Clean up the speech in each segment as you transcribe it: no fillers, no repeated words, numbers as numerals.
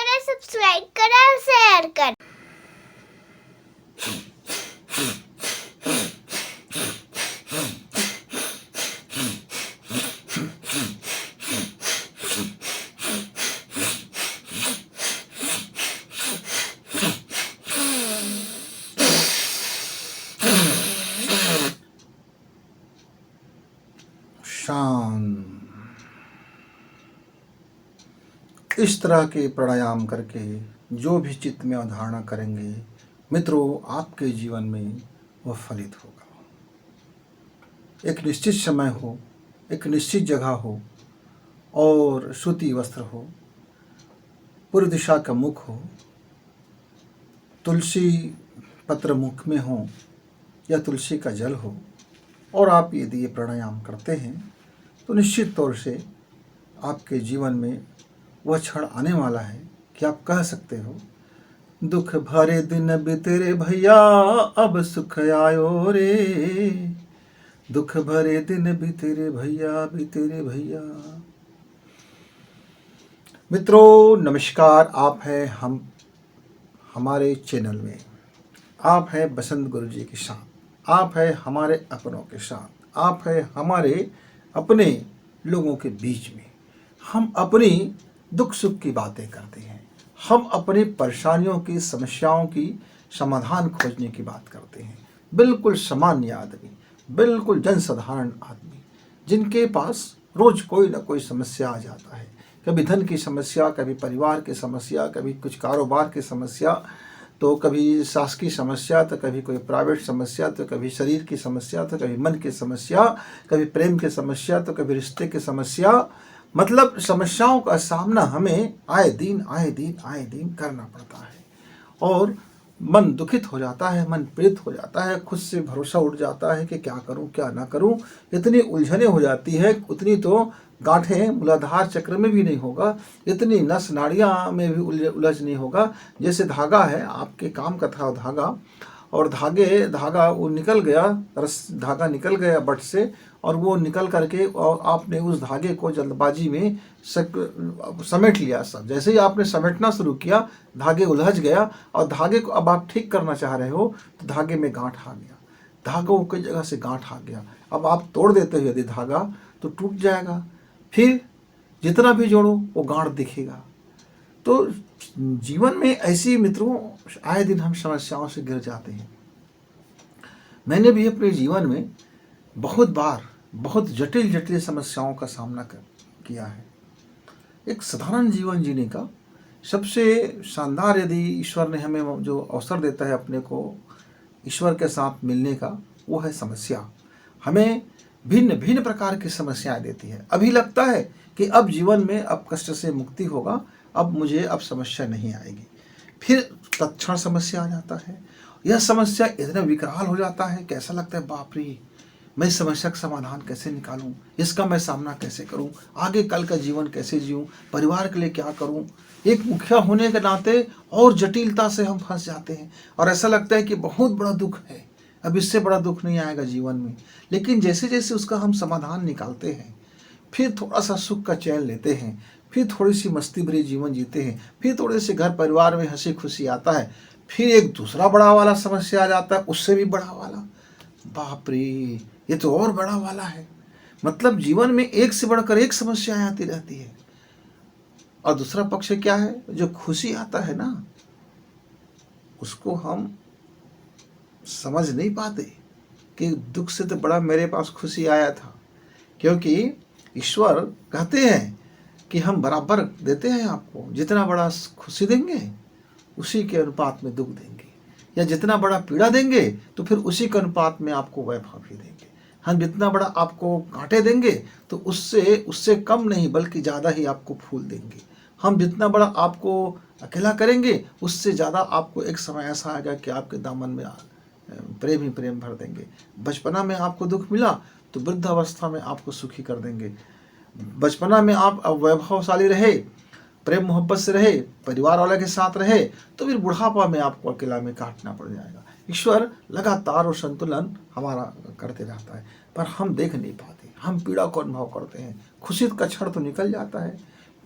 करें, सब्सक्राइब करें और शेयर करें। शांत। इस तरह के प्राणायाम करके जो भी चित्त में अवधारणा करेंगे मित्रों, आपके जीवन में वह फलित होगा। एक निश्चित समय हो, एक निश्चित जगह हो और सूती वस्त्र हो, पूर्व दिशा का मुख हो, तुलसी पत्र मुख में हो या तुलसी का जल हो, और आप यदि ये प्राणायाम करते हैं तो निश्चित तौर से आपके जीवन में वह क्षण आने वाला है कि आप कह सकते हो, दुख भरे दिन बीते रे भैया, अब सुख आयो रे। दुख भरे दिन बीते रे भैया, बीते रे भैया। मित्रों नमस्कार, आप हैं हमारे चैनल में। आप हैं बसंत गुरु जी के साथ, आप हैं हमारे अपनों के साथ, आप हैं हमारे अपने लोगों के बीच में। हम अपनी दुख सुख की बातें करते हैं, हम अपनी परेशानियों की, समस्याओं की समाधान खोजने की बात करते हैं। बिल्कुल सामान्य आदमी, बिल्कुल जनसाधारण आदमी, जिनके पास रोज कोई ना कोई समस्या आ जाता है। कभी धन की समस्या, कभी परिवार की समस्या, कभी कुछ कारोबार की समस्या, तो कभी सास की समस्या, तो कभी कोई प्राइवेट समस्या, तो कभी शरीर की समस्या, तो कभी मन की समस्या, कभी प्रेम की समस्या, तो कभी रिश्ते की समस्या। मतलब समस्याओं का सामना हमें आए दिन करना पड़ता है और मन दुखित हो जाता है, मन पीड़ित हो जाता है, खुद से भरोसा उठ जाता है कि क्या करूं क्या ना करूं। इतनी उलझने हो जाती है, उतनी तो गांठें मूलाधार चक्र में भी नहीं होगा, इतनी नस नाड़ियां में भी उलझ नहीं होगा। जैसे धागा है, आपके काम का था धागा, और धागा वो निकल गया, धागा निकल गया बट से, और वो निकल करके और आपने उस धागे को जल्दबाजी में समेट लिया। सब जैसे ही आपने समेटना शुरू किया, धागे उलझ गया, और धागे को अब आप ठीक करना चाह रहे हो तो धागे में गांठ आ गया, धागों की जगह से गांठ आ गया। अब आप तोड़ देते हो यदि धागा तो टूट जाएगा, फिर जितना भी जोड़ो वो गांठ दिखेगा। तो जीवन में ऐसी मित्रों आए दिन हम समस्याओं से घिर जाते हैं। मैंने भी अपने जीवन में बहुत बार बहुत जटिल जटिल समस्याओं का सामना किया है। एक साधारण जीवन जीने का सबसे शानदार, यदि ईश्वर ने हमें जो अवसर देता है अपने को ईश्वर के साथ मिलने का, वो है समस्या। हमें भिन्न भिन्न प्रकार की समस्याएं देती है। अभी लगता है कि अब जीवन में अब कष्ट से मुक्ति होगा, अब मुझे अब समस्या नहीं आएगी। फिर तत्क्षण समस्या आ जाता है। यह समस्या इतना विकराल हो जाता है कि ऐसा लगता है बाप रे, मैं समस्या का समाधान कैसे निकालूं, इसका मैं सामना कैसे करूं, आगे कल का जीवन कैसे जीऊं, परिवार के लिए क्या करूं। एक मुखिया होने के नाते और जटिलता से हम फंस जाते हैं और ऐसा लगता है कि बहुत बड़ा दुख है, अब इससे बड़ा दुख नहीं आएगा जीवन में। लेकिन जैसे जैसे उसका हम समाधान निकालते हैं, फिर थोड़ा सा सुख का चैन लेते हैं, फिर थोड़ी सी मस्ती भरी जीवन जीते हैं, फिर थोड़े से घर परिवार में हंसी खुशी आता है, फिर एक दूसरा बड़ा वाला समस्या आ जाता है, उससे भी बड़ा वाला, बाप रे ये तो और बड़ा वाला है। मतलब जीवन में एक से बढ़कर एक समस्या आती रहती है। और दूसरा पक्ष क्या है, जो खुशी आता है ना, उसको हम समझ नहीं पाते कि दुख से तो बड़ा मेरे पास खुशी आया था। क्योंकि ईश्वर कहते हैं कि हम बराबर देते हैं आपको, जितना बड़ा खुशी देंगे उसी के अनुपात में दुख देंगे, या जितना बड़ा पीड़ा देंगे तो फिर उसी के अनुपात में आपको वैभव भी देंगे। हम जितना बड़ा आपको कांटे देंगे तो उससे कम नहीं बल्कि ज़्यादा ही आपको फूल देंगे। हम जितना बड़ा आपको अकेला करेंगे उससे ज़्यादा आपको एक समय ऐसा आएगा कि आपके दामन में प्रेम ही प्रेम भर देंगे। बचपना में आपको दुख मिला तो वृद्धावस्था में आपको सुखी कर देंगे। बचपना में आप वैभवशाली रहे, प्रेम मोहब्बत से रहे, परिवार वाले के साथ रहे, तो फिर बुढ़ापा में आपको अकेला में काटना पड़ जाएगा। ईश्वर लगातार और संतुलन हमारा करते रहता है, पर हम देख नहीं पाते, हम पीड़ा को अनुभव करते हैं। खुशी का क्षण तो निकल जाता है,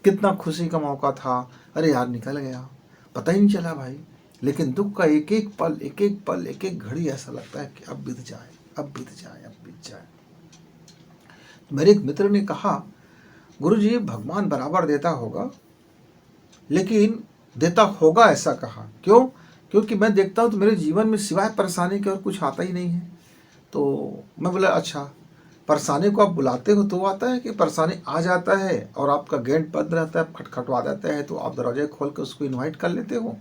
कितना खुशी का मौका था, अरे यार निकल गया, पता ही नहीं चला भाई। लेकिन दुख का एक एक पल, एक एक पल, एक एक घड़ी ऐसा लगता है कि अब बीत जाए, अब बीत जाए, अब बीत जाए। मेरे एक मित्र ने कहा, गुरुजी भगवान बराबर देता होगा, लेकिन देता होगा ऐसा कहा, क्यों? क्योंकि मैं देखता हूँ तो मेरे जीवन में सिवाय परेशानी के और कुछ आता ही नहीं है। तो मैं बोला अच्छा, परेशानी को आप बुलाते हो तो आता है कि परेशानी आ जाता है और आपका गेट बंद रहता है, खटखटवा देता है तो आप दरवाजे खोल कर उसको इनवाइट कर लेते हो,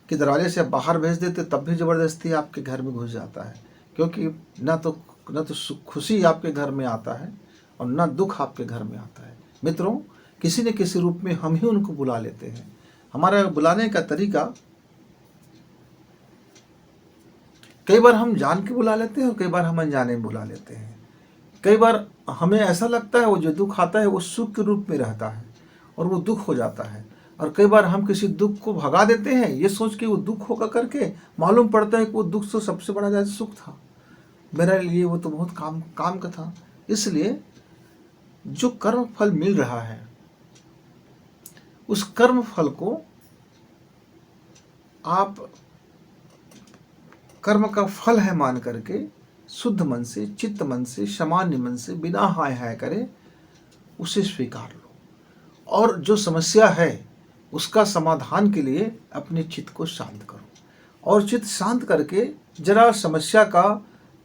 कि दरवाजे से बाहर भेज देते तब भी ज़बरदस्ती आपके घर में घुस जाता है? क्योंकि न तो खुशी आपके घर में आता है और न दुख आपके घर में आता है। मित्रों, किसी न किसी रूप में हम ही उनको बुला लेते हैं। हमारा बुलाने का तरीका कई बार हम जान के बुला लेते हैं और कई बार हम अनजाने में बुला लेते हैं। कई बार हमें ऐसा लगता है वो जो दुख आता है वो सुख के रूप में रहता है और वो दुख हो जाता है, और कई बार हम किसी दुख को भगा देते हैं ये सोच के वो दुख होगा करके, मालूम पड़ता है कि वो दुख तो सबसे बड़ा ज़्यादा सुख था, मेरे लिए वो तो बहुत काम का था। इसलिए जो कर्म फल मिल रहा है उस कर्म फल को आप कर्म का फल है मान करके शुद्ध मन से, चित्त मन से, सामान्य मन से, बिना हाय हाय करे उसे स्वीकार लो, और जो समस्या है उसका समाधान के लिए अपने चित्त को शांत करो, और चित्त शांत करके जरा समस्या का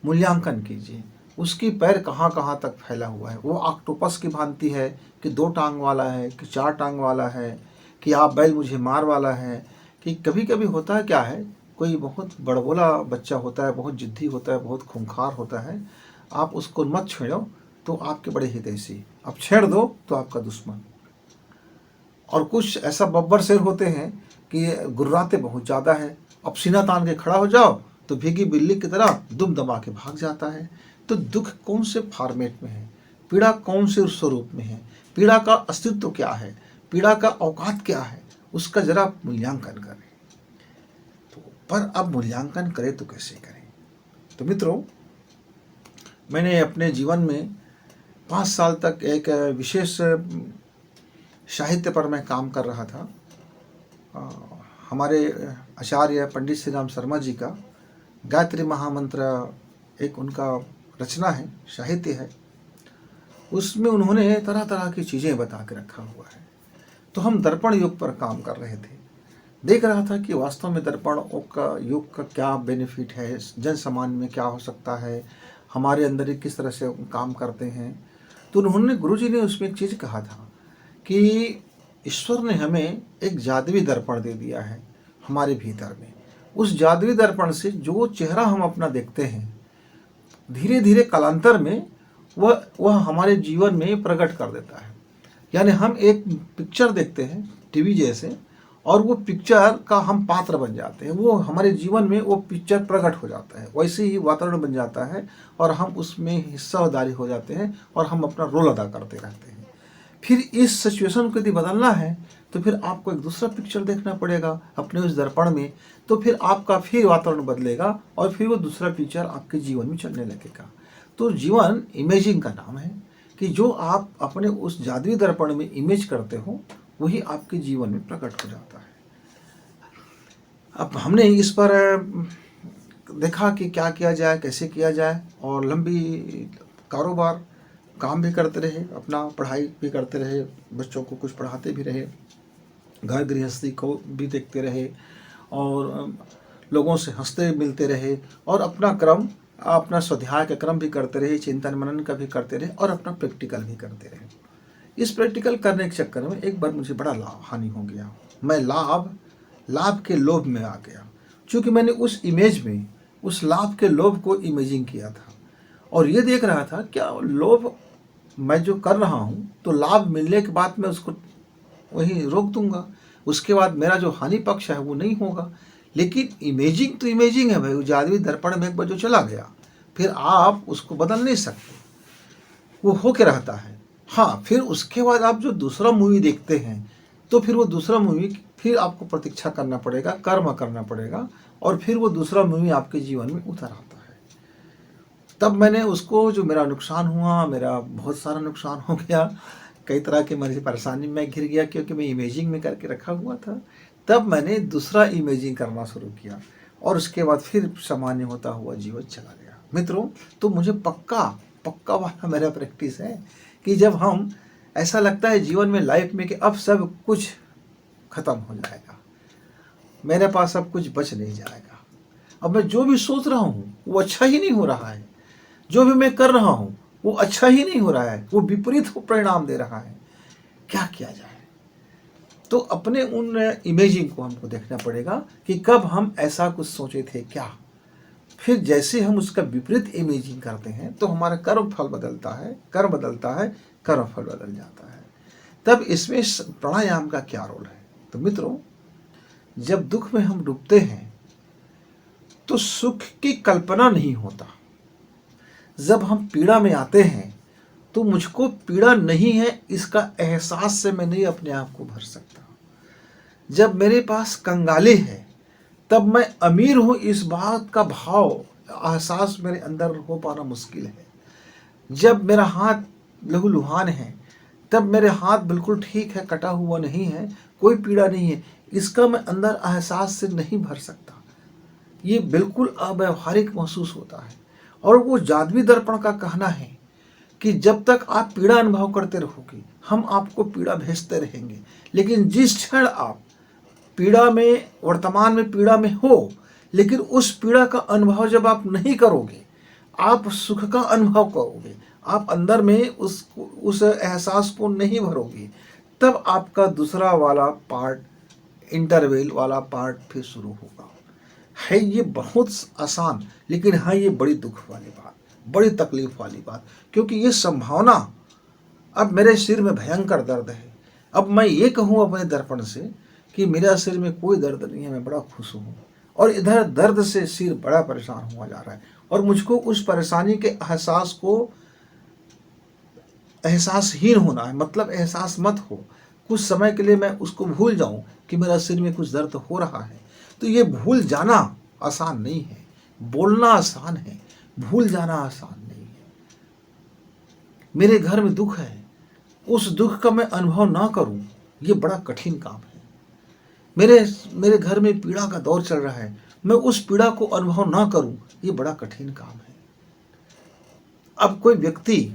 मूल्यांकन कीजिए। उसकी पैर कहाँ कहाँ तक फैला हुआ है, वो ऑक्टोपस की भांति है कि 2 टांग वाला है कि 4 टांग वाला है, कि आप बैल मुझे मार वाला है। कि कभी कभी होता है क्या है, कोई बहुत बड़बोला बच्चा होता है, बहुत जिद्दी होता है, बहुत खूंखार होता है, आप उसको मत छेड़ो तो आपके बड़े हितैषी, आप छेड़ दो तो आपका दुश्मन। और कुछ ऐसा बब्बर शेर होते हैं कि गुर्राते बहुत ज़्यादा है, अब सीना तान के खड़ा हो जाओ तो भीगी बिल्ली की तरह दुम दबा के भाग जाता है। तो दुख कौन से फॉर्मेट में है, पीड़ा कौन से स्वरूप में है, पीड़ा का अस्तित्व क्या है, पीड़ा का औकात क्या है, उसका जरा मूल्यांकन करें। तो पर अब मूल्यांकन करें तो कैसे करें? तो मित्रों, मैंने अपने जीवन में 5 साल तक एक विशेष साहित्य पर मैं काम कर रहा था। हमारे आचार्य पंडित श्री राम शर्मा जी का गायत्री महामंत्र एक उनका रचना है, साहित्य है, उसमें उन्होंने तरह तरह की चीज़ें बता के रखा हुआ है। तो हम दर्पण योग पर काम कर रहे थे, देख रहा था कि वास्तव में दर्पण योग का क्या बेनिफिट है, जन सामान्य में क्या हो सकता है, हमारे अंदर ही किस तरह से काम करते हैं। तो उन्होंने, गुरुजी ने उसमें एक चीज़ कहा था कि ईश्वर ने हमें एक जादुई दर्पण दे दिया है हमारे भीतर में। उस जादुई दर्पण से जो चेहरा हम अपना देखते हैं, धीरे धीरे कालांतर में वह हमारे जीवन में प्रकट कर देता है। यानी हम एक पिक्चर देखते हैं टीवी जैसे, और वो पिक्चर का हम पात्र बन जाते हैं, वो हमारे जीवन में वो पिक्चर प्रकट हो जाता है, वैसे ही वातावरण बन जाता है और हम उसमें हिस्सेदारी हो जाते हैं और हम अपना रोल अदा करते रहते हैं। फिर इस सिचुएशन को यदि बदलना है तो फिर आपको एक दूसरा पिक्चर देखना पड़ेगा अपने उस दर्पण में, तो फिर आपका फिर वातावरण बदलेगा और फिर वो दूसरा पिक्चर आपके जीवन में चलने लगेगा। तो जीवन इमेजिंग का नाम है कि जो आप अपने उस जादुई दर्पण में इमेज करते हो वही आपके जीवन में प्रकट हो जाता है। अब हमने इस पर देखा कि क्या किया जाए, कैसे किया जाए, और लंबी कारोबार काम भी करते रहे, अपना पढ़ाई भी करते रहे, बच्चों को कुछ पढ़ाते भी रहे, घर गृहस्थी को भी देखते रहे, और लोगों से हंसते मिलते रहे, और अपना स्वाध्याय का क्रम भी करते रहे, चिंतन मनन का भी करते रहे, और अपना प्रैक्टिकल भी करते रहे। इस प्रैक्टिकल करने के चक्कर में एक बार मुझे बड़ा हानि हो गया। मैं लाभ के लोभ में आ गया, क्योंकि मैंने उस इमेज में उस लाभ के लोभ को इमेजिंग किया था और ये देख रहा था क्या लोभ मैं जो कर रहा हूँ तो लाभ मिलने के बाद मैं उसको वहीं रोक दूंगा, उसके बाद मेरा जो हानि पक्ष है वो नहीं होगा। लेकिन इमेजिंग तो इमेजिंग है भाई, वो जादुई दर्पण में एक बार जो चला गया फिर आप उसको बदल नहीं सकते, वो होके रहता है। हाँ, फिर उसके बाद आप जो दूसरा मूवी देखते हैं तो फिर वो दूसरा मूवी फिर आपको प्रतीक्षा करना पड़ेगा, कर्म करना पड़ेगा, और फिर वो दूसरा मूवी आपके जीवन में उतर आता है। तब मैंने उसको, जो मेरा नुकसान हुआ, मेरा बहुत सारा नुकसान हो गया, कई तरह की मेरी परेशानी में घिर गया, क्योंकि मैं इमेजिंग में करके रखा हुआ था। तब मैंने दूसरा इमेजिंग करना शुरू किया और उसके बाद फिर सामान्य होता हुआ जीवन चला गया। मित्रों, तो मुझे पक्का वाला मेरा प्रैक्टिस है कि जब हम ऐसा लगता है जीवन में, लाइफ में, कि अब सब कुछ खत्म हो जाएगा, मेरे पास अब कुछ बच नहीं जाएगा, अब मैं जो भी सोच रहा हूँ वो अच्छा ही नहीं हो रहा है, जो भी मैं कर रहा हूँ वो अच्छा ही नहीं हो रहा है, वो विपरीत परिणाम दे रहा है, क्या किया जाए? तो अपने उन इमेजिंग को हमको देखना पड़ेगा कि कब हम ऐसा कुछ सोचे थे क्या। फिर जैसे हम उसका विपरीत इमेजिंग करते हैं तो हमारा कर्म फल बदलता है, कर्म बदलता है, कर्म फल बदल जाता है। तब इसमें प्राणायाम का क्या रोल है? तो मित्रों, जब दुख में हम डूबते हैं तो सुख की कल्पना नहीं होता। जब हम पीड़ा में आते हैं तो मुझको पीड़ा नहीं है इसका एहसास से मैं नहीं अपने आप को भर सकता। जब मेरे पास कंगाली है तब मैं अमीर हूं इस बात का भाव, एहसास मेरे अंदर हो पाना मुश्किल है। जब मेरा हाथ लहूलुहान है तब मेरे हाथ बिल्कुल ठीक है, कटा हुआ नहीं है, कोई पीड़ा नहीं है, इसका मैं अंदर एहसास से नहीं भर सकता। ये बिल्कुल अव्यवहारिक महसूस होता है। और वो जादवी दर्पण का कहना है कि जब तक आप पीड़ा अनुभव करते रहोगे हम आपको पीड़ा भेजते रहेंगे, लेकिन जिस क्षण आप पीड़ा में, वर्तमान में पीड़ा में हो, लेकिन उस पीड़ा का अनुभव जब आप नहीं करोगे, आप सुख का अनुभव करोगे, आप अंदर में उस एहसास को नहीं भरोगे, तब आपका दूसरा वाला पार्ट, इंटरवेल वाला पार्ट फिर शुरू होगा। है ये बहुत आसान, लेकिन हाँ ये बड़ी दुख वाली बात, बड़ी तकलीफ वाली बात, क्योंकि ये संभावना, अब मेरे सिर में भयंकर दर्द है, अब मैं ये कहूँ अपने दर्पण से कि मेरा सिर में कोई दर्द नहीं है, मैं बड़ा खुश हूँ, और इधर दर्द से सिर बड़ा परेशान हुआ जा रहा है, और मुझको उस परेशानी के एहसास को एहसासहीन होना है, मतलब एहसास मत हो, कुछ समय के लिए मैं उसको भूल जाऊं कि मेरा सिर में कुछ दर्द हो रहा है। तो ये भूल जाना आसान नहीं है, बोलना आसान है, भूल जाना आसान नहीं है। मेरे घर में दुख है, उस दुख का मैं अनुभव ना करूं, ये बड़ा कठिन काम है। मेरे घर में पीड़ा का दौर चल रहा है, मैं उस पीड़ा को अनुभव ना करूं, ये बड़ा कठिन काम है। अब कोई व्यक्ति,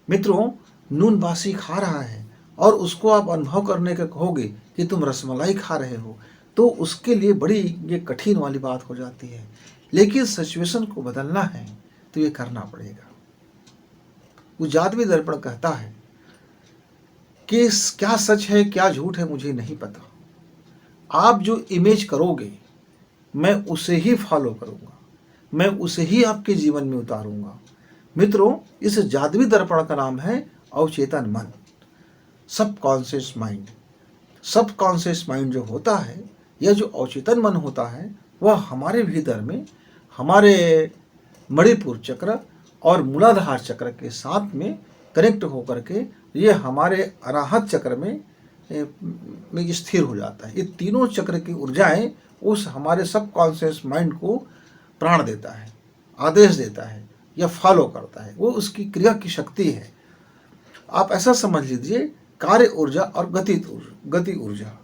मित्रों, नून बासी खा रहा है और उसको आप अनुभव करने का कहोगे कि तुम रसमलाई खा रहे हो, तो उसके लिए बड़ी ये कठिन वाली बात हो जाती है। लेकिन सिचुएशन को बदलना है तो ये करना पड़ेगा। वो जादवी दर्पण कहता है कि क्या सच है क्या झूठ है मुझे नहीं पता, आप जो इमेज करोगे मैं उसे ही फॉलो करूंगा, मैं उसे ही आपके जीवन में उतारूंगा। मित्रों, इस जादवी दर्पण का नाम है अवचेतन मन, सबकॉन्शियस माइंड। सबकॉन्शियस माइंड जो होता है, यह जो अवचेतन मन होता है, वह हमारे भीतर में, हमारे मणिपुर चक्र और मूलाधार चक्र के साथ में कनेक्ट होकर के ये हमारे अनाहत चक्र में स्थिर हो जाता है। ये तीनों चक्र की ऊर्जाएं उस हमारे सबकॉन्शियस माइंड को प्राण देता है, आदेश देता है या फॉलो करता है, वो उसकी क्रिया की शक्ति है। आप ऐसा समझ लीजिए, कार्य ऊर्जा और गति ऊर्जा,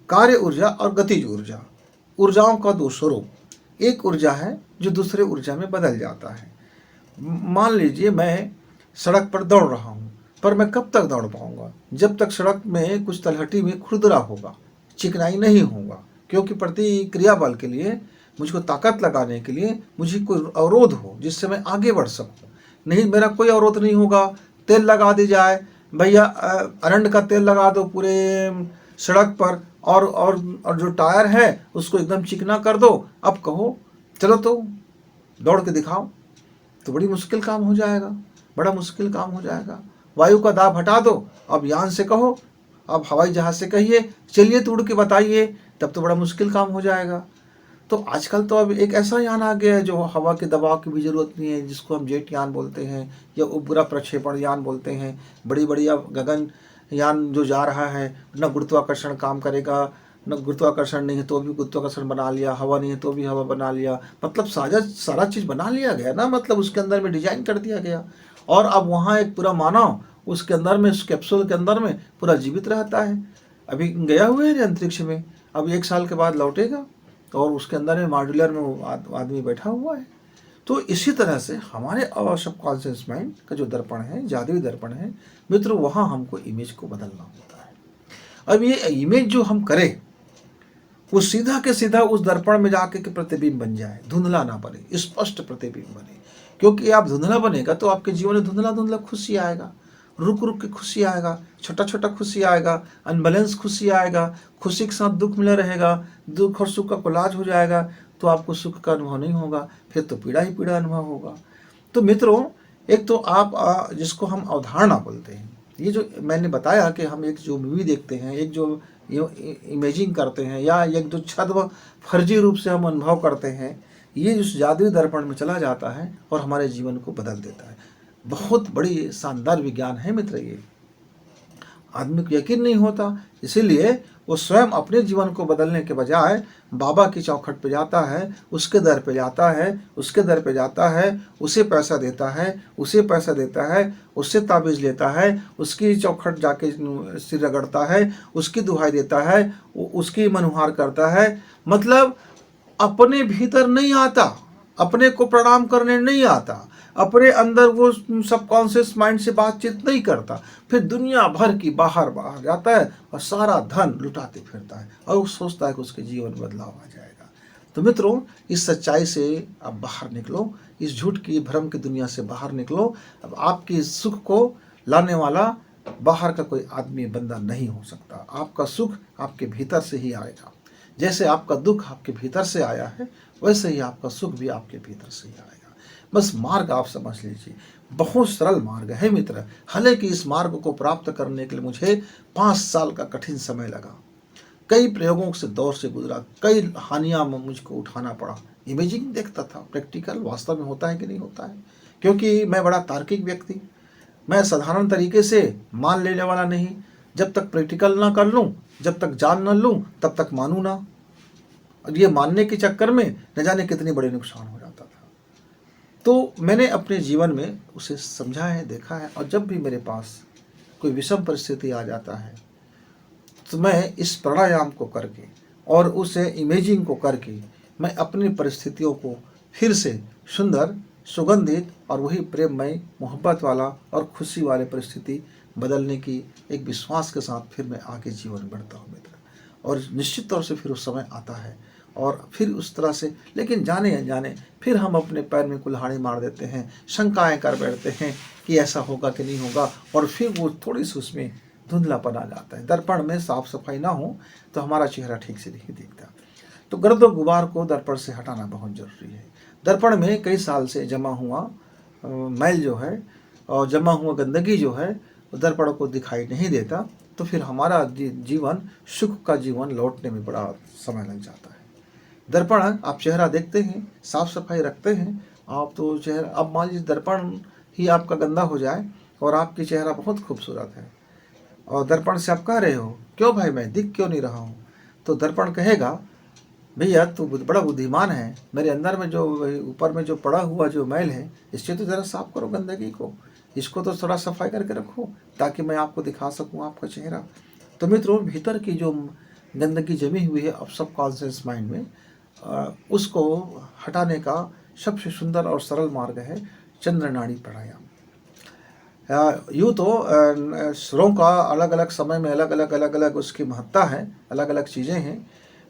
कार्य ऊर्जा और गतिज ऊर्जा, ऊर्जाओं का दो स्वरूप। एक ऊर्जा है जो दूसरे ऊर्जा में बदल जाता है। मान लीजिए मैं सड़क पर दौड़ रहा हूँ, पर मैं कब तक दौड़ पाऊंगा? जब तक सड़क में कुछ तलहटी में खुरदरा होगा, चिकनाई नहीं होगा, क्योंकि प्रतिक्रिया बल के लिए, मुझको ताकत लगाने के लिए मुझे कोई अवरोध हो जिससे मैं आगे बढ़ सकूं। नहीं, मेरा कोई अवरोध नहीं होगा, तेल लगा दी जाए, भैया अरंड का तेल लगा दो पूरे सड़क पर, और जो टायर है उसको एकदम चिकना कर दो, अब कहो चलो तो दौड़ के दिखाओ, तो बड़ी मुश्किल काम हो जाएगा, बड़ा मुश्किल काम हो जाएगा। वायु का दाब हटा दो, अब यान से कहो, अब हवाई जहाज से कहिए चलिए तो उड़ के बताइए, तब तो बड़ा मुश्किल काम हो जाएगा। तो आजकल तो अब एक ऐसा यान आ गया है जो हवा के दबाव की भी ज़रूरत नहीं है, जिसको हम जेट यान बोलते हैं या उपग्रह प्रक्षेपण यान बोलते हैं। बड़ी बड़ी अब गगन यान जो जा रहा है, न गुरुत्वाकर्षण काम करेगा, न गुरुत्वाकर्षण नहीं है तो भी गुरुत्वाकर्षण बना लिया, हवा नहीं है तो भी हवा बना लिया, मतलब सारा चीज़ बना लिया गया ना, मतलब उसके अंदर में डिजाइन कर दिया गया। और अब वहाँ एक पूरा मानव उसके अंदर में, उस कैप्सूल के अंदर में पूरा जीवित रहता है। अभी गया हुआ है अंतरिक्ष में, अब 1 साल के बाद लौटेगा और उसके अंदर में मॉड्यूलर में वो आदमी बैठा हुआ है। तो इसी तरह से हमारे सबकॉन्शियस माइंड का जो दर्पण है, जादुई दर्पण है मित्रों, वहाँ हमको इमेज को बदलना होता है। अब ये इमेज जो हम करें वो सीधा के सीधा उस दर्पण में जाके के प्रतिबिंब बन जाए, धुंधला ना बने, स्पष्ट प्रतिबिंब बने। क्योंकि आप धुंधला बनेगा तो आपके जीवन में धुंधला धुंधला खुशी आएगा, रुक रुक के खुशी आएगा, छोटा छोटा खुशी आएगा, अनबैलेंस खुशी आएगा, खुशी के साथ दुख मिला रहेगा, दुख और सुख का कोलाज हो जाएगा, तो आपको सुख का अनुभव नहीं होगा, फिर तो पीड़ा ही पीड़ा अनुभव होगा। तो मित्रों, एक तो आप जिसको हम अवधारणा बोलते हैं, ये जो मैंने बताया कि हम एक जो मूवी देखते हैं, एक जो इमेजिंग करते हैं, या एक जो छद्म फर्जी रूप से हम अनुभव करते हैं, ये उस जादुई दर्पण में चला जाता है और हमारे जीवन को बदल देता है। बहुत बड़ी शानदार विज्ञान है मित्र ये, आदमी को यकीन नहीं होता, इसीलिए वो स्वयं अपने जीवन को बदलने के बजाय बाबा की चौखट पे जाता है, उसके दर पे जाता है, उसके दर पे जाता है, उसे पैसा देता है, उसे पैसा देता है, उससे ताबीज़ लेता है, उसकी चौखट जाके सिर रगड़ता है, उसकी दुहाई देता है, उसकी मनुहार करता है। मतलब अपने भीतर नहीं आता, अपने को प्रणाम करने नहीं आता, अपने अंदर वो सबकॉन्शियस माइंड से बातचीत नहीं करता, फिर दुनिया भर की बाहर बाहर जाता है और सारा धन लुटाते फिरता है और वो सोचता है कि उसके जीवन में बदलाव आ जाएगा। तो मित्रों, इस सच्चाई से अब बाहर निकलो, इस झूठ की भ्रम की दुनिया से बाहर निकलो। अब आपके सुख को लाने वाला बाहर का कोई आदमी बंदा नहीं हो सकता। आपका सुख आपके भीतर से ही आएगा। जैसे आपका दुख आपके भीतर से आया है, वैसे ही आपका सुख भी आपके भीतर से ही आएगा। बस मार्ग आप समझ लीजिए, बहुत सरल मार्ग है मित्र। हालांकि इस मार्ग को प्राप्त करने के लिए मुझे 5 साल का कठिन समय लगा, कई प्रयोगों से दौर से गुजरा, कई हानियां मुझको उठाना पड़ा। इमेजिंग देखता था, प्रैक्टिकल वास्तव में होता है कि नहीं होता है, क्योंकि मैं बड़ा तार्किक व्यक्ति, मैं साधारण तरीके से मान लेने वाला नहीं। जब तक प्रैक्टिकल ना कर लूँ, जब तक जान न लूँ, तब तक मानूँ ना। और ये मानने के चक्कर में न जाने कितने बड़े नुकसान हो जाता था। तो मैंने अपने जीवन में उसे समझा है, देखा है, और जब भी मेरे पास कोई विषम परिस्थिति आ जाता है तो मैं इस प्राणायाम को करके और उसे इमेजिंग को करके मैं अपनी परिस्थितियों को फिर से सुंदर, सुगंधित और वही प्रेममय, मोहब्बत वाला और खुशी वाले परिस्थिति बदलने की एक विश्वास के साथ फिर मैं आगे जीवन बढ़ता हूँ मित्र। और निश्चित तौर से फिर उस समय आता है और फिर उस तरह से, लेकिन जाने अनजाने फिर हम अपने पैर में कुल्हाड़ी मार देते हैं, शंकाएं कर बैठते हैं कि ऐसा होगा कि नहीं होगा, और फिर वो थोड़ी सी उसमें धुंधलापन आ जाता है। दर्पण में साफ सफाई ना हो तो हमारा चेहरा ठीक से नहीं दिखता। तो गर्द और गुबार को दर्पण से हटाना बहुत जरूरी है। दर्पण में कई साल से जमा हुआ मैल जो है और जमा हुआ गंदगी जो है दर्पण को दिखाई नहीं देता, तो फिर हमारा जीवन, सुख का जीवन लौटने में बड़ा समय लग जाता है। दर्पण, आप चेहरा देखते हैं, साफ सफाई रखते हैं आप, तो चेहरा, अब मान लीजिए दर्पण ही आपका गंदा हो जाए और आपकी चेहरा बहुत खूबसूरत है और दर्पण से आप कह रहे हो, क्यों भाई मैं दिख क्यों नहीं रहा हूँ, तो दर्पण कहेगा, भैया तू बड़ा बुद्धिमान है, मेरे अंदर में जो ऊपर में जो पड़ा हुआ जो मैल है, इससे तो ज़रा साफ करो गंदगी को, इसको तो थोड़ा सफाई करके रखो ताकि मैं आपको दिखा सकूं आपका चेहरा। तो मित्रों, भीतर की जो गंदगी जमी हुई है अब सबकॉन्शियस माइंड में, उसको हटाने का सबसे सुंदर और सरल मार्ग है चंद्र नाड़ी प्राणायाम। यूँ तो स्वरों का अलग अलग समय में अलग अलग उसकी महत्ता है, अलग अलग चीज़ें हैं,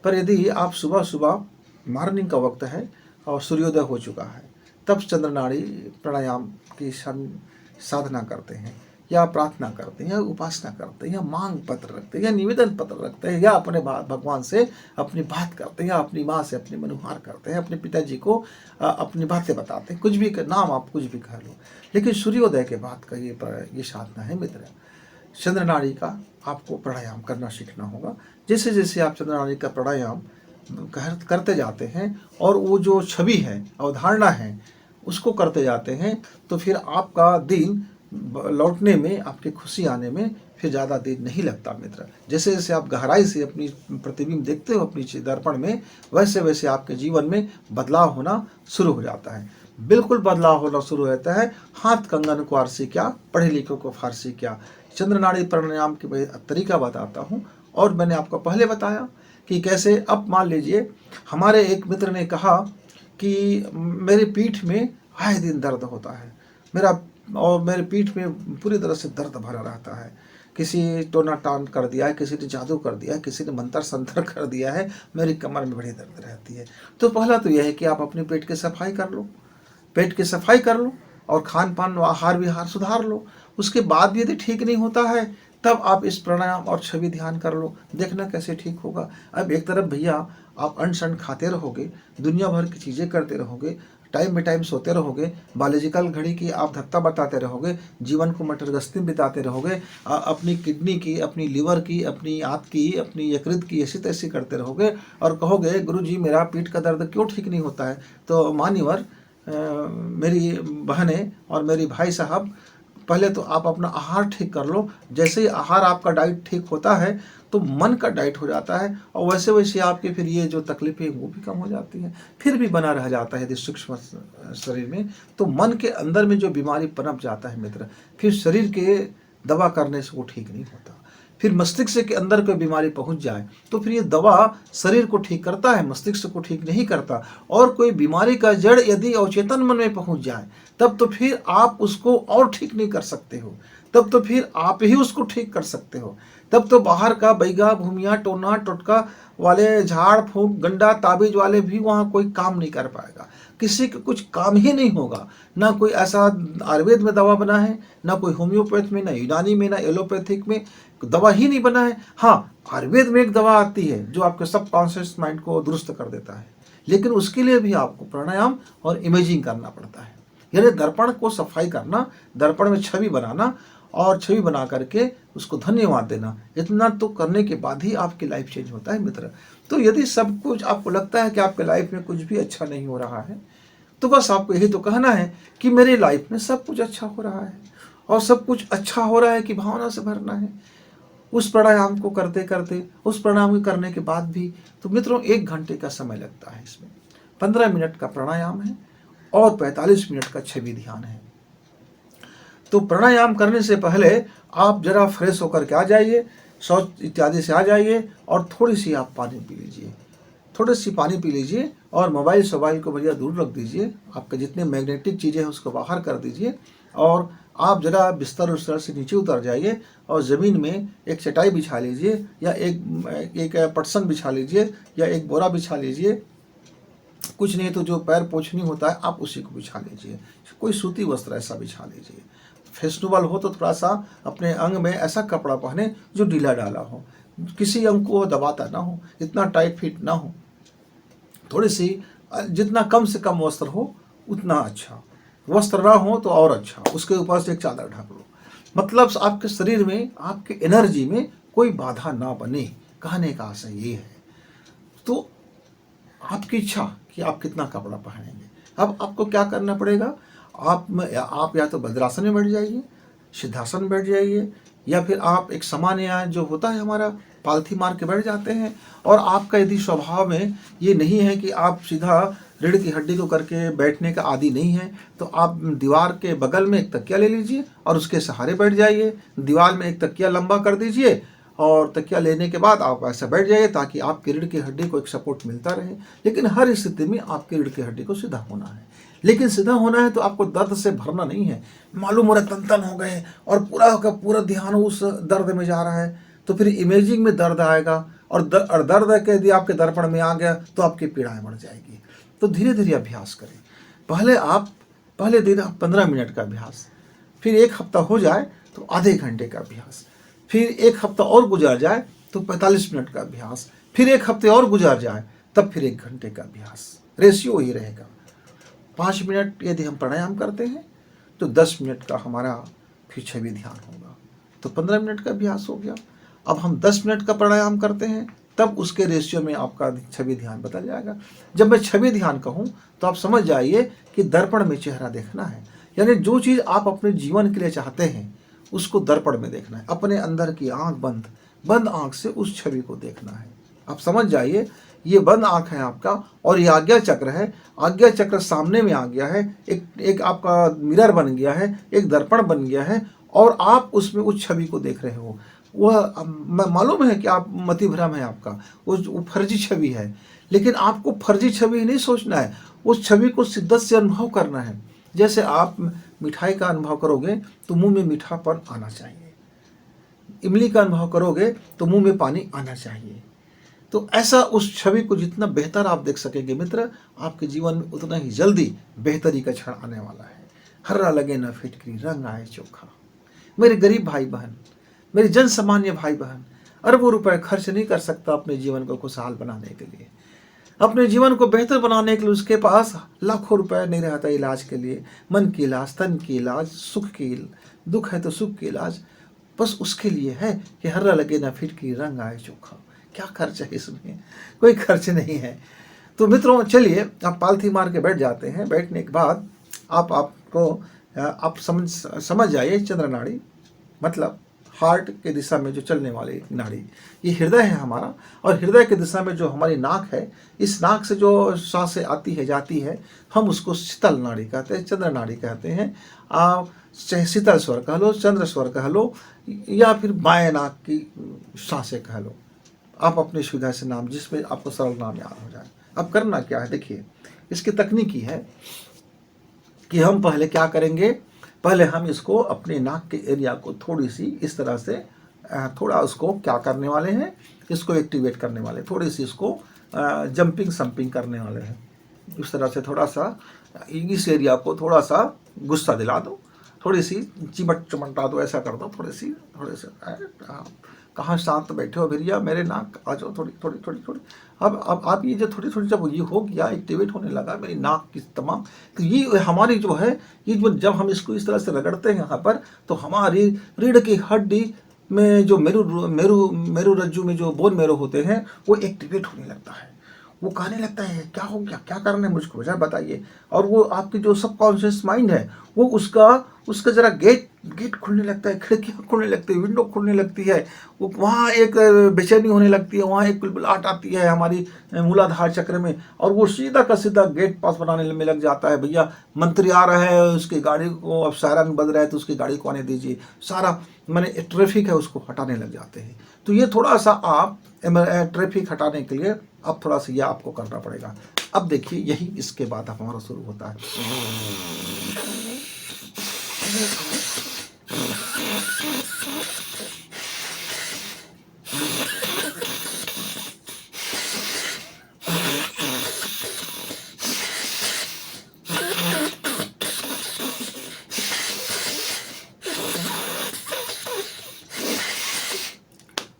पर यदि आप सुबह सुबह, मॉर्निंग का वक्त है और सूर्योदय हो चुका है, तब चंद्र नाड़ी प्राणायाम की साधना करते हैं या प्रार्थना करते हैं या उपासना करते हैं या मांग पत्र रखते हैं या निवेदन पत्र रखते हैं या अपने भगवान से अपनी बात करते हैं या अपनी माँ से अपनी मनुहार करते हैं, अपने पिताजी को अपनी बातें बताते हैं, कुछ भी नाम आप कुछ भी कह लो, लेकिन सूर्योदय के बाद का ये साधना है मित्र। चंद्र नाड़ी का आपको प्राणायाम करना सीखना होगा। जैसे जैसे आप चंद्र नाड़ी का प्राणायाम करते जाते हैं और वो जो छवि है, अवधारणा है, उसको करते जाते हैं, तो फिर आपका दिन लौटने में, आपकी खुशी आने में फिर ज़्यादा देर नहीं लगता मित्र। जैसे जैसे आप गहराई से अपनी प्रतिबिंब देखते हो अपनी दर्पण में, वैसे वैसे आपके जीवन में बदलाव होना शुरू हो जाता है। बिल्कुल बदलाव होना शुरू होता है। हाथ कंगन को आरसी क्या, पढ़े लिखे को फारसी क्या। चंद्र नाड़ी प्राणायाम की तरीका बताता हूँ। और मैंने आपको पहले बताया कि कैसे। अब मान लीजिए हमारे एक मित्र ने कहा कि मेरी पीठ में आए दिन दर्द होता है, मेरे पीठ में पूरी तरह से दर्द भरा रहता है। किसी टोना टान कर दिया है, किसी ने जादू कर दिया है, किसी ने मंत्र संतर कर दिया है, मेरी कमर में बड़ी दर्द रहती है। तो पहला तो यह है कि आप अपने पेट की सफाई कर लो, पेट की सफाई कर लो और खान पान आहार विहार सुधार लो। उसके बाद भी यदि ठीक नहीं होता है तब आप इस प्राणायाम और छवि ध्यान कर लो, देखना कैसे ठीक होगा। अब एक तरफ भैया आप अन्न शन्न खाते रहोगे, दुनिया भर की चीज़ें करते रहोगे, टाइम पे टाइम सोते रहोगे, बायोलॉजिकल घड़ी की आप धत्ता बताते रहोगे, जीवन को मटरगस्ती बिताते रहोगे, अपनी किडनी की, अपनी लीवर की, अपनी आंत की, अपनी यकृत की ऐसी तैसी करते रहोगे और कहोगे गुरुजी मेरा पीठ का दर्द क्यों ठीक नहीं होता है। तो मान्यवर मेरी बहनें और मेरी भाई साहब, पहले तो आप अपना आहार ठीक कर लो। जैसे ही आहार आपका डाइट ठीक होता है तो मन का डाइट हो जाता है और वैसे वैसे आपके फिर ये जो तकलीफें वो भी कम हो जाती हैं। फिर भी बना रह जाता है यदि सूक्ष्म शरीर में, तो मन के अंदर में जो बीमारी पनप जाता है मित्र, फिर शरीर के दवा करने से वो ठीक नहीं होता। फिर मस्तिष्क के अंदर कोई बीमारी पहुंच जाए तो फिर ये दवा शरीर को ठीक करता है, मस्तिष्क को ठीक नहीं करता। और कोई बीमारी का जड़ यदि अवचेतन मन में पहुंच जाए तब तो फिर आप उसको और ठीक नहीं कर सकते हो, तब तो फिर आप ही उसको ठीक कर सकते हो। तब तो बाहर का बैगा भूमिया टोना टोटका वाले झाड़ फूंक गंडा ताबीज वाले भी वहाँ कोई काम नहीं कर पाएगा, किसी का कुछ काम ही नहीं होगा। ना कोई ऐसा आयुर्वेद में दवा बना है, ना कोई होम्योपैथ में, ना यूनानी में, ना एलोपैथिक में दवा ही नहीं बना है। हाँ, आयुर्वेद में एक दवा आती है जो आपके सब कॉन्शियस माइंड को दुरुस्त कर देता है, लेकिन उसके लिए भी आपको प्राणायाम और इमेजिंग करना पड़ता है। यानी दर्पण को सफाई करना, दर्पण में छवि बनाना और छवि बना करके उसको धन्यवाद देना, इतना तो करने के बाद ही आपकी लाइफ चेंज होता है मित्र। तो यदि सब कुछ आपको लगता है कि आपके लाइफ में कुछ भी अच्छा नहीं हो रहा है तो बस आपको यही तो कहना है कि मेरी लाइफ में सब कुछ अच्छा हो रहा है, और सब कुछ अच्छा हो रहा है कि भावना से भरना है। उस प्राणायाम को करते करते, उस प्राणायाम को करने के बाद भी तो मित्रों 1 घंटे का समय लगता है इसमें। 15 मिनट का प्राणायाम है और 45 मिनट का छवि ध्यान है। तो प्राणायाम करने से पहले आप जरा फ्रेश होकर के आ जाइए, शौच इत्यादि से आ जाइए और थोड़ी सी आप पानी पी लीजिए, थोड़ी सी पानी पी लीजिए और मोबाइल को भैया दूर रख दीजिए। आपके जितने मैग्नेटिक चीज़ें हैं उसको बाहर कर दीजिए और आप जरा बिस्तर उस्तर से नीचे उतर जाइए और ज़मीन में एक चटाई बिछा लीजिए या एक पटसन बिछा लीजिए या एक बोरा बिछा लीजिए। कुछ नहीं तो जो पैर पोंछनी होता है आप उसी को बिछा लीजिए, कोई सूती वस्त्र ऐसा बिछा लीजिए। फैशनेबल हो तो थोड़ा सा अपने अंग में ऐसा कपड़ा पहने जो ढीला डाला हो, किसी अंग को दबाता ना हो, इतना टाइट फिट ना हो, थोड़ी सी जितना कम से कम वस्त्र हो उतना अच्छा, वस्त्र ना हो तो और अच्छा, उसके ऊपर से एक चादर ढक लो। मतलब आपके शरीर में, आपके एनर्जी में कोई बाधा ना बने, कहने का आशय ये है। तो आपकी इच्छा कि आप कितना कपड़ा पहनेंगे। अब आपको क्या करना पड़ेगा, आप या तो वज्रासन में बैठ जाइए, सिद्धासन में बैठ जाइए, या फिर आप एक सामान्य जो होता है हमारा पालथी मार के बैठ जाते हैं। और आपका यदि स्वभाव में ये नहीं है कि आप सीधा रीढ़ की हड्डी को करके बैठने का आदी नहीं है तो आप दीवार के बगल में एक तकिया ले लीजिए और उसके सहारे बैठ जाइए। दीवार में एक तकिया लंबा कर दीजिए और तकिया लेने के बाद आप ऐसा बैठ जाइए ताकि आपकी रीढ़ की हड्डी को एक सपोर्ट मिलता रहे। लेकिन हर स्थिति में आपकी रीढ़ की हड्डी को सीधा होना है। लेकिन सीधा होना है तो आपको दर्द से भरना नहीं है। मालूम हो रहा तन तन हो गए और पूरा का पूरा ध्यान उस दर्द में जा रहा है तो फिर इमेजिंग में दर्द आएगा और दर्द के यदि आपके दर्पण में आ गया तो आपकी पीड़ाएं बढ़ जाएगी। तो धीरे धीरे अभ्यास करें। पहले दिन 15 मिनट का अभ्यास, फिर 1 हफ्ता हो जाए तो आधे घंटे का अभ्यास, फिर 1 हफ्ता और गुजार जाए तो 45 मिनट का अभ्यास, फिर 1 हफ्ते और गुजार जाए तब फिर 1 घंटे का अभ्यास। रेशियो ही रहेगा। 5 मिनट यदि हम प्राणायाम करते हैं तो 10 मिनट का हमारा फिर छवि ध्यान होगा, तो 15 मिनट का अभ्यास हो गया। अब हम 10 मिनट का प्राणायाम करते हैं तब उसके रेशियो में आपका छवि ध्यान बदल जाएगा। जब मैं छवि ध्यान कहूँ तो आप समझ जाइए कि दर्पण में चेहरा देखना है। यानी जो चीज़ आप अपने जीवन के लिए चाहते हैं उसको दर्पण में देखना है। अपने अंदर की आंख बंद आंख से उस छवि को देखना है। आप समझ जाइए ये बंद आँख है आपका, और ये आज्ञा चक्र है। आज्ञा चक्र सामने में आ गया है, एक आपका मिरर बन गया है, एक दर्पण बन गया है, और आप उसमें उस छवि को देख रहे हो। वह मालूम है कि आप मति भ्रम है आपका, वो फर्जी छवि है, लेकिन आपको फर्जी छवि नहीं सोचना है, उस छवि को शिद्दत से अनुभव करना है। जैसे आप मिठाई का अनुभव करोगे तो मुंह में मीठापन आना चाहिए, इमली का अनुभव करोगे तो मुंह में पानी आना चाहिए। तो ऐसा उस छवि को जितना बेहतर आप देख सकेंगे मित्र, आपके जीवन में उतना ही जल्दी बेहतरी का क्षण आने वाला है। हर्रा लगे न फिटकरी, रंग आए चोखा। मेरे गरीब भाई बहन, मेरे जन सामान्य भाई बहन, अरबों रुपए खर्च नहीं कर सकता अपने जीवन को खुशहाल बनाने के लिए, अपने जीवन को बेहतर बनाने के लिए उसके पास लाखों रुपए नहीं रहता इलाज के लिए, मन की इलाज, तन की इलाज, सुख की, दुख है तो सुख की इलाज, बस उसके लिए है कि हर्रा लगे ना फिटकरी, रंग आए चोखा। क्या खर्च है इसमें? कोई खर्च नहीं है। तो मित्रों चलिए, आप पालथी मार के बैठ जाते हैं। बैठने के बाद आप समझ जाइए, चंद्र नाड़ी मतलब हार्ट के दिशा में जो चलने वाली नाड़ी, ये हृदय है हमारा, और हृदय के दिशा में जो हमारी नाक है, इस नाक से जो सांसें आती है जाती है, हम उसको शीतल नाड़ी कहते हैं, चंद्र नाड़ी कहते हैं। चाहे शीतल स्वर कह लो, चंद्र स्वर कह लो, या फिर बाएं नाक की सांसें कह लो, आप अपनी सुविधा से नाम, जिसमें आपको सरल नाम याद हो जाए। अब करना क्या है, देखिए इसकी तकनीकी है कि हम पहले क्या करेंगे, पहले हम इसको अपने नाक के एरिया को थोड़ी सी इस तरह से थोड़ा उसको क्या करने वाले हैं, इसको एक्टिवेट करने वाले, थोड़ी सी इसको जंपिंग संपिंग करने वाले हैं। इस तरह से थोड़ा सा इस एरिया को थोड़ा सा गुस्सा दिला दो, थोड़ी सी चिमट चमटा दो, ऐसा कर दो, थोड़े से कहाँ शांत बैठे हो भैया, मेरे नाक आ जाओ, थोड़ी थोड़ी थोड़ी थोड़ी। अब आप ये जो थोड़ी थोड़ी, जब ये हो गया, एक्टिवेट होने लगा मेरी नाक की तमाम, तो ये हमारी जो है, ये जब हम इसको इस तरह से रगड़ते हैं यहाँ पर, तो हमारी रीढ़ की हड्डी में जो मेरू रज्जु में जो बोन मेरो होते हैं, वो एक्टिवेट होने लगता है। वो कहने लगता है क्या हो गया, क्या करना है मुझको, जरा बताइए। और वो आपकी जो सबकॉन्शियस माइंड है, वो उसका जरा गेट खुलने लगता है, खिड़कियाँ खुलने लगती है, विंडो खुलने लगती है, वो वहाँ एक बेचैनी होने लगती है, वहाँ एक कुलबुलाहट आती है हमारी मूलाधार चक्र में, और वो सीधा का सीधा गेट पास बनाने में लग जाता है। भैया मंत्री आ रहा है, उसकी गाड़ी को अब सायरन बज रहा है तो उसकी गाड़ी को आने दीजिए, सारा मैंने ट्रैफिक है उसको हटाने लग जाते हैं। तो ये थोड़ा सा आप ट्रैफिक हटाने के लिए अब थोड़ा सा ये आपको करना पड़ेगा। अब देखिए यही इसके बाद हमारा शुरू होता है।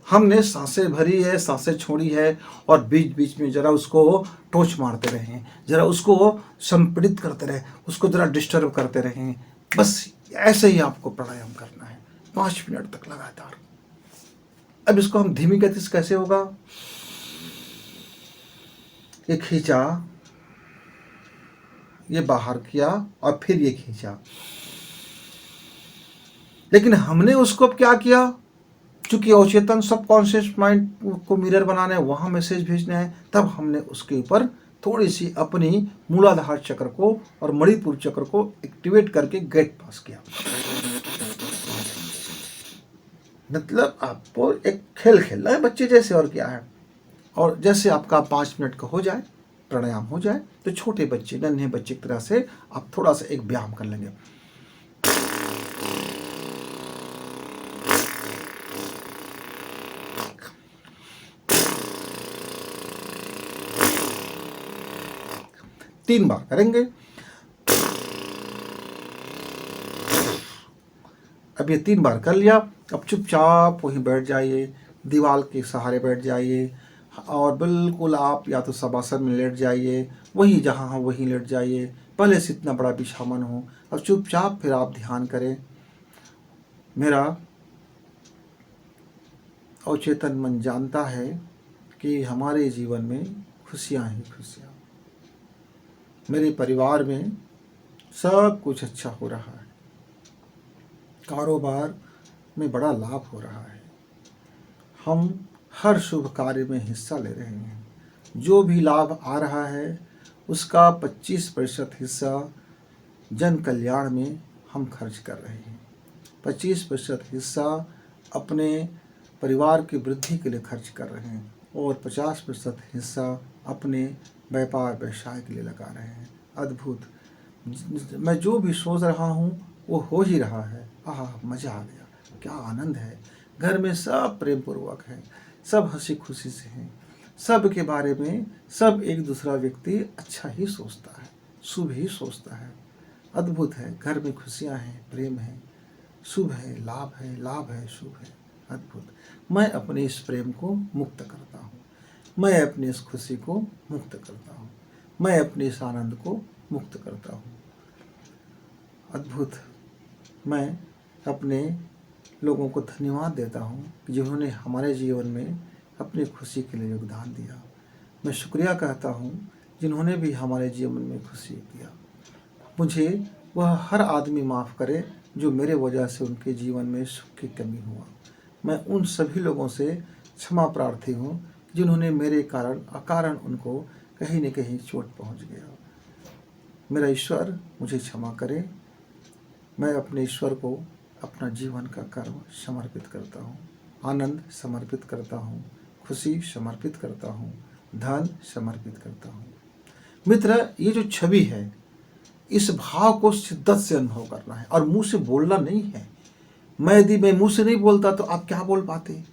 हमने सांसें भरी है, सांसें छोड़ी है, और बीच बीच में जरा उसको टोच मारते रहें, जरा उसको संपीड़ित करते रहें, उसको जरा डिस्टर्ब करते रहें। बस ऐसे ही आपको प्राणायाम करना है 5 मिनट तक लगातार। अब इसको हम धीमी गति से कैसे होगा, ये खींचा, ये बाहर किया, और फिर ये खींचा। लेकिन हमने उसको अब क्या किया, चूंकि अवचेतन सबकॉन्शियस माइंड को मिरर बनाना है, वहां मैसेज भेजना है, तब हमने उसके ऊपर थोड़ी सी अपनी मूलाधार चक्र को और मणिपुर चक्र को एक्टिवेट करके गेट पास किया। मतलब आपको एक खेल खेलना है बच्चे जैसे, और क्या है। और जैसे आपका 5 मिनट का हो जाए, प्राणायाम हो जाए, तो छोटे बच्चे, नन्हे बच्चे की तरह से आप थोड़ा सा एक व्यायाम कर लेंगे। तीन बार करेंगे। अब ये 3 बार कर लिया। अब चुपचाप वहीं बैठ जाइए, दीवार के सहारे बैठ जाइए, और बिल्कुल आप या तो शवासन में लेट जाइए, वहीं जहाँ हो वहीं लेट जाइए, पहले से इतना बड़ा बिछावन हो। अब चुपचाप फिर आप ध्यान करें। मेरा अवचेतन मन जानता है कि हमारे जीवन में खुशियाँ ही खुशियाँ, मेरे परिवार में सब कुछ अच्छा हो रहा है, कारोबार में बड़ा लाभ हो रहा है, हम हर शुभ कार्य में हिस्सा ले रहे हैं, जो भी लाभ आ रहा है उसका 25% हिस्सा जन कल्याण में हम खर्च कर रहे हैं। 25% हिस्सा अपने परिवार की वृद्धि के लिए खर्च कर रहे हैं और 50% हिस्सा अपने व्यापार व्यवसाय के लिए लगा रहे हैं। अद्भुत। मैं जो भी सोच रहा हूँ वो हो ही रहा है। आह, मज़ा आ गया, क्या आनंद है। घर में सब प्रेम पूर्वक है, सब हंसी खुशी से हैं, सब के बारे में सब एक दूसरा व्यक्ति अच्छा ही सोचता है, शुभ ही सोचता है। अद्भुत है। घर में खुशियाँ हैं, प्रेम है, शुभ है, लाभ है, शुभ है। अद्भुत। मैं अपने इस प्रेम को मुक्त करता हूँ, मैं अपनी इस खुशी को मुक्त करता हूँ, मैं अपने इस आनंद को मुक्त करता हूँ। अद्भुत। मैं अपने लोगों को धन्यवाद देता हूँ जिन्होंने हमारे जीवन में अपनी खुशी के लिए योगदान दिया। मैं शुक्रिया कहता हूँ जिन्होंने भी हमारे जीवन में खुशी दिया। मुझे वह हर आदमी माफ़ करे जो मेरे वजह से उनके जीवन में सुख की कमी हुआ। मैं उन सभी लोगों से क्षमा प्रार्थी हूँ जिन्होंने मेरे कारण अकारण उनको कहीं न कहीं चोट पहुँच गया। मेरा ईश्वर मुझे क्षमा करे। मैं अपने ईश्वर को अपना जीवन का कर्म समर्पित करता हूँ, आनंद समर्पित करता हूँ, खुशी समर्पित करता हूँ, धन समर्पित करता हूँ। मित्र, ये जो छवि है, इस भाव को शिद्दत से अनुभव करना है और मुंह से बोलना नहीं है। यदि मैं मुंह से नहीं बोलता तो आप क्या बोल पाते।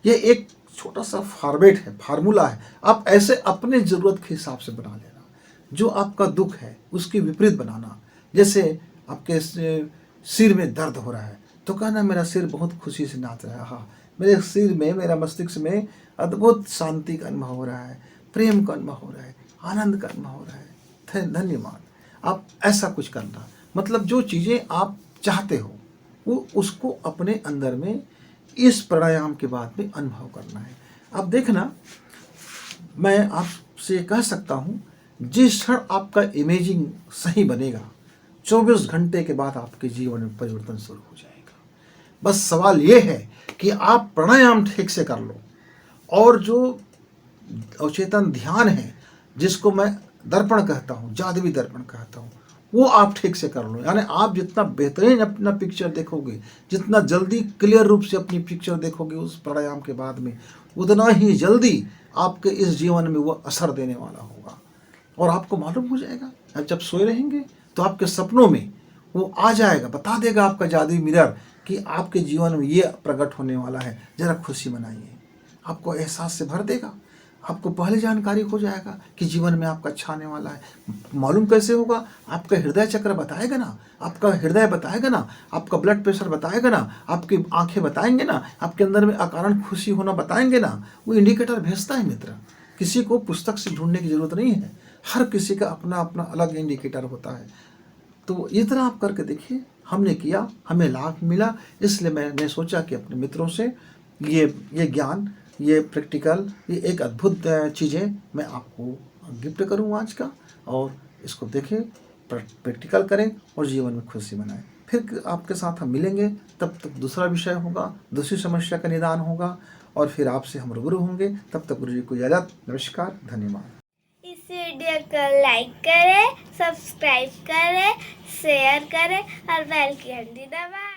ये एक छोटा सा फॉर्मेट है, फार्मूला है। आप ऐसे अपने ज़रूरत के हिसाब से बना लेना। जो आपका दुख है उसके विपरीत बनाना। जैसे आपके सिर में दर्द हो रहा है तो कहना मेरा सिर बहुत खुशी से नाच रहा है। हाँ, मेरे सिर में, मेरा मस्तिष्क में अद्भुत शांति का अनुभव हो रहा है, प्रेम का अनुभव हो रहा है, आनंद का अनुभव हो रहा है। धन्यवाद। आप ऐसा कुछ करना, मतलब जो चीज़ें आप चाहते हो वो उसको अपने अंदर में इस प्राणायाम के बाद में अनुभव करना है। आप देखना, मैं आपसे कह सकता हूँ जिस क्षण आपका इमेजिंग सही बनेगा 24 घंटे के बाद आपके जीवन में परिवर्तन शुरू हो जाएगा। बस सवाल ये है कि आप प्राणायाम ठीक से कर लो और जो अवचेतन ध्यान है जिसको मैं दर्पण कहता हूँ, जादुई दर्पण कहता हूँ, वो आप ठीक से कर लो। यानी आप जितना बेहतरीन अपना पिक्चर देखोगे, जितना जल्दी क्लियर रूप से अपनी पिक्चर देखोगे उस प्राणायाम के बाद में, उतना ही जल्दी आपके इस जीवन में वो असर देने वाला होगा। और आपको मालूम हो जाएगा, आप जब सोए रहेंगे तो आपके सपनों में वो आ जाएगा, बता देगा आपका जादुई मिरर कि आपके जीवन में ये प्रकट होने वाला है, ज़रा खुशी मनाइए। आपको एहसास से भर देगा। आपको पहले जानकारी हो जाएगा कि जीवन में आपका अच्छा आने वाला है। मालूम कैसे होगा? आपका हृदय चक्र बताएगा ना, आपका हृदय बताएगा ना, आपका ब्लड प्रेशर बताएगा ना, आपकी आंखें बताएंगे ना, आपके अंदर में अकारण खुशी होना बताएंगे ना। वो इंडिकेटर भेजता है मित्र। किसी को पुस्तक से ढूंढने की जरूरत नहीं है, हर किसी का अपना अपना अलग इंडिकेटर होता है। तो इतना आप करके देखिए। हमने किया, हमें लाभ मिला, इसलिए मैंने सोचा कि अपने मित्रों से ये ज्ञान, ये प्रैक्टिकल, ये एक अद्भुत चीज़ें मैं आपको गिफ्ट करूँ आज का, और इसको देखें, प्रैक्टिकल करें और जीवन में खुशी मनाएं। फिर आपके साथ हम मिलेंगे, तब तक दूसरा विषय होगा, दूसरी समस्या का निदान होगा और फिर आपसे हम रूबरू होंगे। तब तक गुरु जी को इजाज़त। नमस्कार, धन्यवाद। इस वीडियो को लाइक करें, सब्सक्राइब करें, शेयर करें और बेल की घंटी दबाएं।